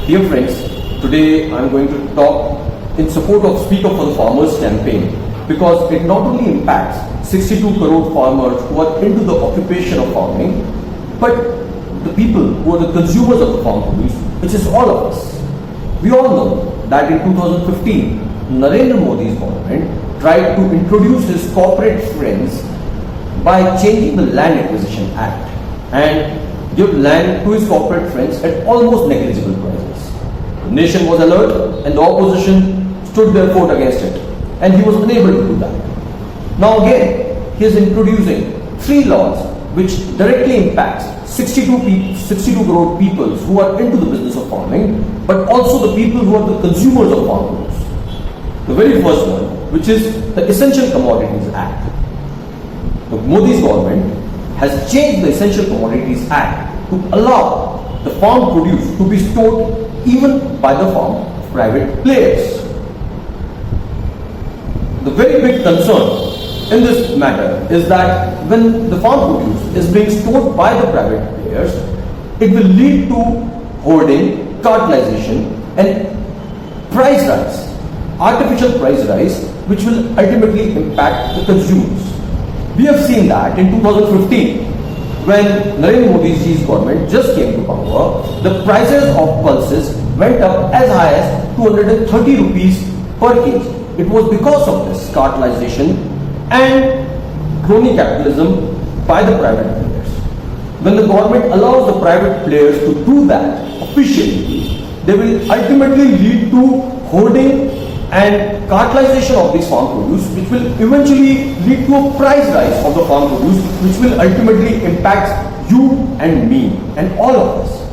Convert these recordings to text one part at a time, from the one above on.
Dear friends, today I am going to talk in support of Speak Up for the Farmers campaign because it not only impacts 62 crore farmers who are into the occupation of farming, but the people who are the consumers of the farm produce, which is all of us. We all know that in 2015, Narendra Modi's government tried to introduce his corporate friends by changing the Land Acquisition Act and give land to his corporate friends at almost negligible prices. The nation was alert and the opposition stood their foot against it, and he was unable to do that. Now again, he is introducing 3 laws which directly impacts 62 crore people who are into the business of farming, but also the people who are the consumers of farm produce. The very first one, which is the Essential Commodities Act. The Modi's government has changed the Essential Commodities Act to allow the farm produce to be stored even by the farm of private players. The very big concern in this matter is that when the farm produce is being stored by the private players, it will lead to hoarding, cartelization and price rise, artificial price rise, which will ultimately impact the consumers. We have seen that in 2015, when Narendra Modi's government just came to power, the prices of pulses went up as high as 230 rupees per kg. It was because of this cartelization and crony capitalism by the private players. When the government allows the private players to do that officially, they will ultimately lead to hoarding and cartelization of these farm produce, which will eventually lead to a price rise of the farm produce, which will ultimately impact you and me and all of us.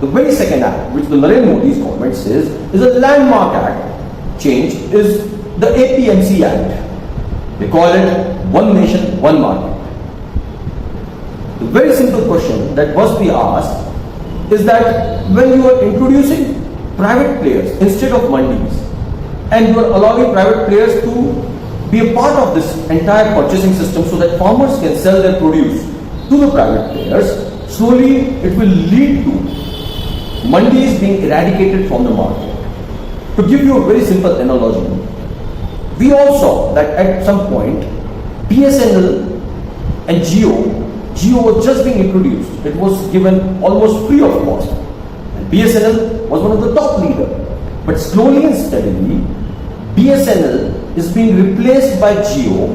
The very second act, which the Narendra Modi's government says is a landmark act change, is the APMC Act. They call it One Nation, One Market. The very simple question that must be asked is that when you are introducing private players instead of mandis, and you are allowing private players to be a part of this entire purchasing system so that farmers can sell their produce to the private players, slowly it will lead to mandis being eradicated from the market. To give you a very simple analogy, we all saw that at some point BSNL and Geo was just being introduced. It was given almost free of cost. And BSNL was one of the top leaders. But slowly and steadily, BSNL is being replaced by Geo,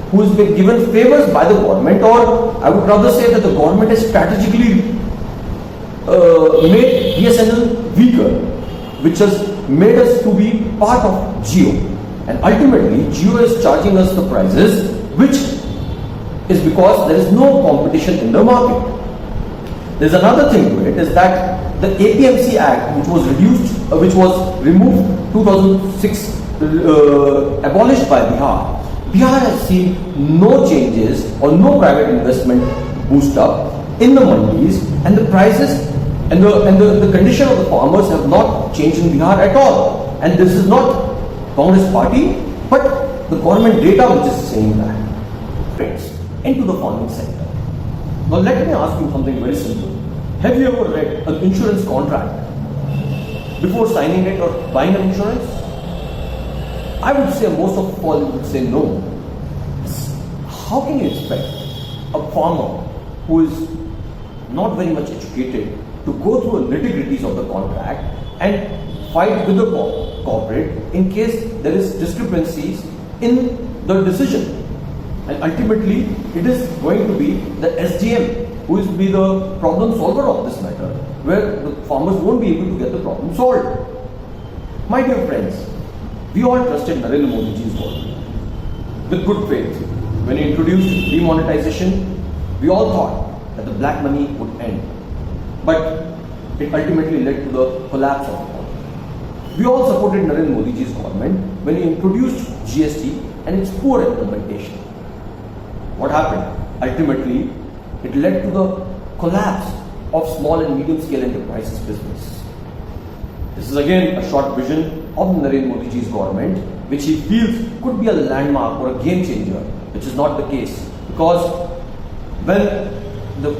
who has been given favors by the government, or I would rather say that the government has strategically made BSNL weaker, which has made us to be part of Geo. And ultimately, Geo is charging us the prices, which is because there is no competition in the market. There's another thing to it, is that the APMC Act, which was removed 2006, abolished by Bihar. Bihar has seen no changes or no private investment boost up in the mandis, and the prices and the condition of the farmers have not changed in Bihar at all. And this is not Congress party, but the government data which is saying that. Friends, into the farming sector. Now let me ask you something very simple. Have you ever read an insurance contract before signing it or buying an insurance? I would say most of all would say no. How can you expect a farmer who is not very much educated to go through the nitty-gritties of the contract and fight with the corporate in case there is discrepancies in the decision? And ultimately, it is going to be the SDM who will be the problem solver of this matter, where the farmers won't be able to get the problem solved. My dear friends, we all trusted Narendra Modi's government with good faith. When he introduced demonetization, we all thought that the black money would end. But it ultimately led to the collapse of the economy. We all supported Narendra Modi's government when he introduced GST and its poor implementation. What happened? Ultimately, it led to the collapse of small and medium scale enterprises business. This is again a short vision of Narendra Modi's government, which he feels could be a landmark or a game changer, which is not the case. Because when the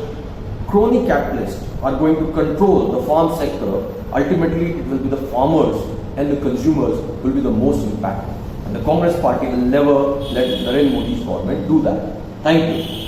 crony capitalists are going to control the farm sector, ultimately it will be the farmers and the consumers will be the most impacted. And the Congress party will never let Narendra Modi's government do that. Thank you.